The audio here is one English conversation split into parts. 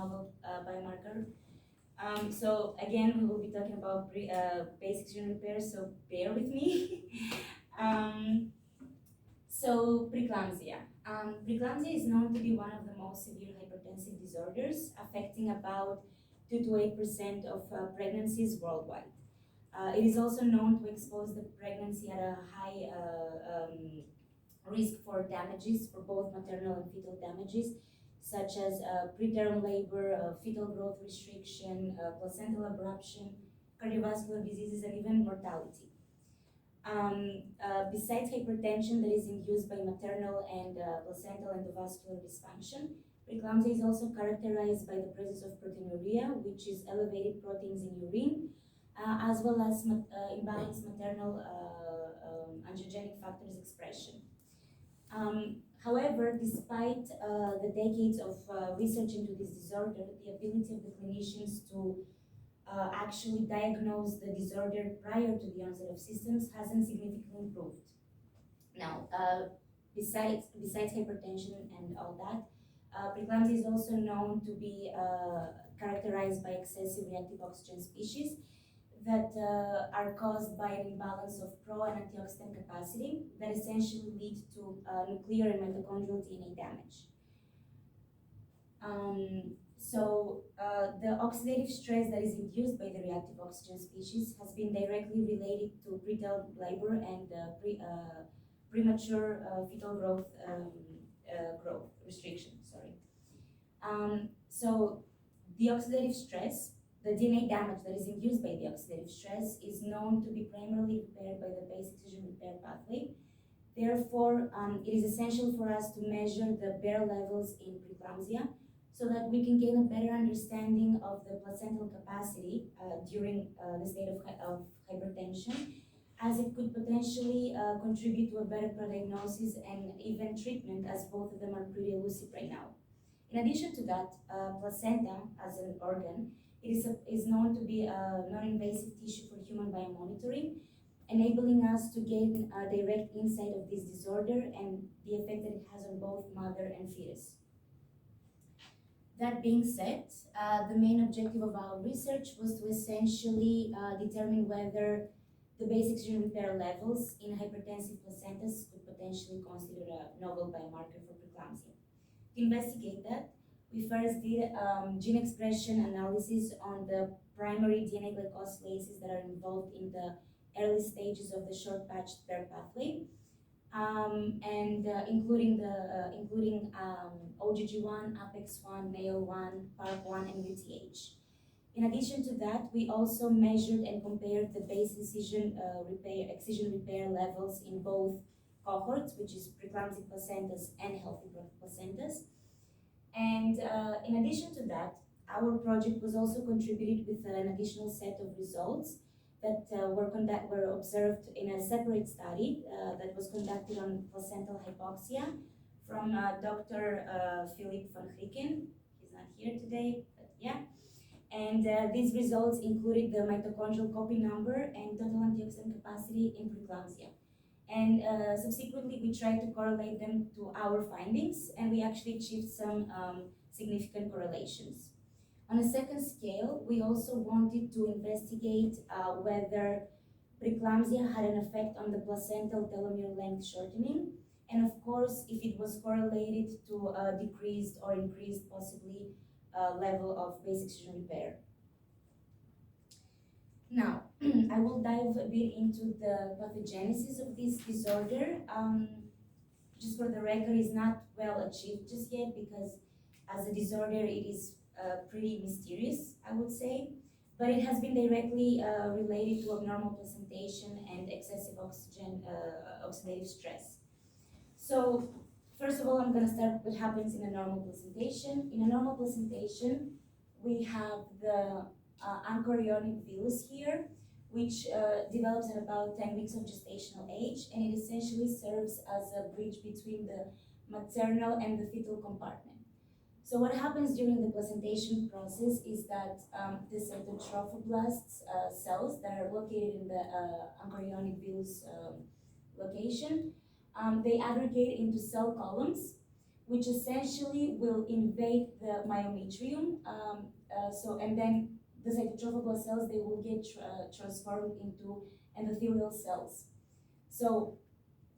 novel biomarker. So again, we will be talking about basic gene repair, so bear with me. So preeclampsia. Preeclampsia is known to be one of the most severe hypertensive disorders, affecting about 2 to 8% of pregnancies worldwide. It is also known to expose the pregnancy at a high risk for damages, for both maternal and fetal damages, such as preterm labor, fetal growth restriction, placental abruption, cardiovascular diseases, and even mortality. Besides hypertension that is induced by maternal and placental endovascular dysfunction, preeclampsia is also characterized by the presence of proteinuria, which is elevated proteins in urine, as well as imbalanced maternal angiogenic factors expression. However, despite the decades of research into this disorder, the ability of the clinicians to actually diagnose the disorder prior to the onset of symptoms hasn't significantly improved. Now, besides hypertension and all that, preeclampsia is also known to be characterized by excessive reactive oxygen species that are caused by an imbalance of pro and antioxidant capacity that essentially lead to nuclear and mitochondrial DNA damage. So the oxidative stress that is induced by the reactive oxygen species has been directly related to preterm labor and premature fetal growth restriction. So the oxidative stress, the DNA damage that is induced by the oxidative stress, is known to be primarily repaired by the basic excision repair pathway. Therefore, it is essential for us to measure the bear levels in preeclampsia so that we can gain a better understanding of the placental capacity during the state of hypertension, as it could potentially contribute to a better diagnosis and even treatment, as both of them are pretty elusive right now. In addition to that, placenta as an organ is known to be a non-invasive tissue for human biomonitoring, enabling us to gain a direct insight of this disorder and the effect that it has on both mother and fetus. That being said, the main objective of our research was to essentially determine whether the basic gene repair levels in hypertensive placentas could potentially constitute a novel biomarker for preeclampsia. To investigate that, we first did gene expression analysis on the primary DNA glycosylases that are involved in the early stages of the short patched bear pathway, including OGG1, APEX1, NAO1, PARP1, and UTH. In addition to that, we also measured and compared the base excision repair levels in both cohorts, which is preeclamptic placentas and healthy placentas. And in addition to that, our project was also contributed with an additional set of results that were observed in a separate study that was conducted on placental hypoxia from Dr. Philip van Grieken. He's not here today, but yeah. And these results included the mitochondrial copy number and total antioxidant capacity in preeclampsia. And subsequently, we tried to correlate them to our findings, and we actually achieved some significant correlations. On a second scale, we also wanted to investigate whether preeclampsia had an effect on the placental telomere length shortening, and of course, if it was correlated to a decreased or increased, possibly, level of basic excision repair. Now, I will dive a bit into the pathogenesis of this disorder. Just for the record, it's not well achieved just yet because as a disorder, it is pretty mysterious, I would say, but it has been directly related to abnormal placentation and excessive oxidative stress. So, first of all, I'm going to start with what happens in a normal placentation. In a normal placentation, we have the anchorionic villus here, which develops at about 10 weeks of gestational age, and it essentially serves as a bridge between the maternal and the fetal compartment. So what happens during the placentation process is that the cytotrophoblasts cells that are located in the anchorionic villus location, they aggregate into cell columns, which essentially will invade the myometrium. And then the cytotrophoblast cells, they will get transformed into endothelial cells. So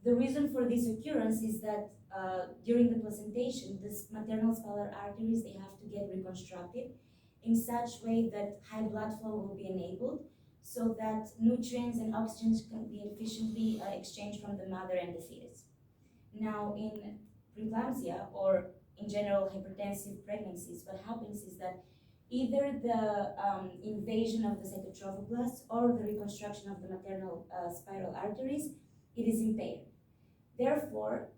the reason for this occurrence is that during the placentation, the maternal spiral arteries, they have to get reconstructed in such way that high blood flow will be enabled, so that nutrients and oxygen can be efficiently exchanged from the mother and the fetus. Now, in preeclampsia, or in general hypertensive pregnancies, what happens is that either the invasion of the cytotrophoblast or the reconstruction of the maternal spiral arteries, it is impaired. Therefore,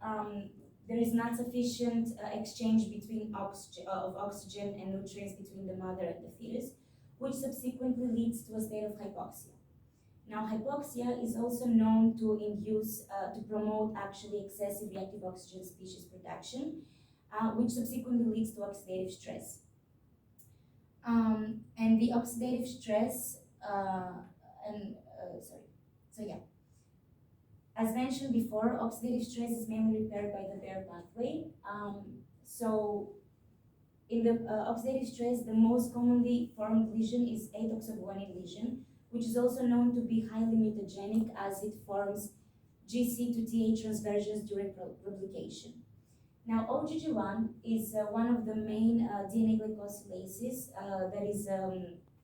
there is not sufficient exchange between oxygen and nutrients between the mother and the fetus, which subsequently leads to a state of hypoxia. Now, hypoxia is also known to promote actually excessive reactive oxygen species production, which subsequently leads to oxidative stress. And the oxidative stress, as mentioned before, oxidative stress is mainly repaired by the Baer pathway. So in the oxidative stress, the most commonly formed lesion is atoxaguanine lesion, which is also known to be highly mutagenic as it forms GC to TA transversions during replication. Now, OGG1 is one of the main DNA glycosylases that is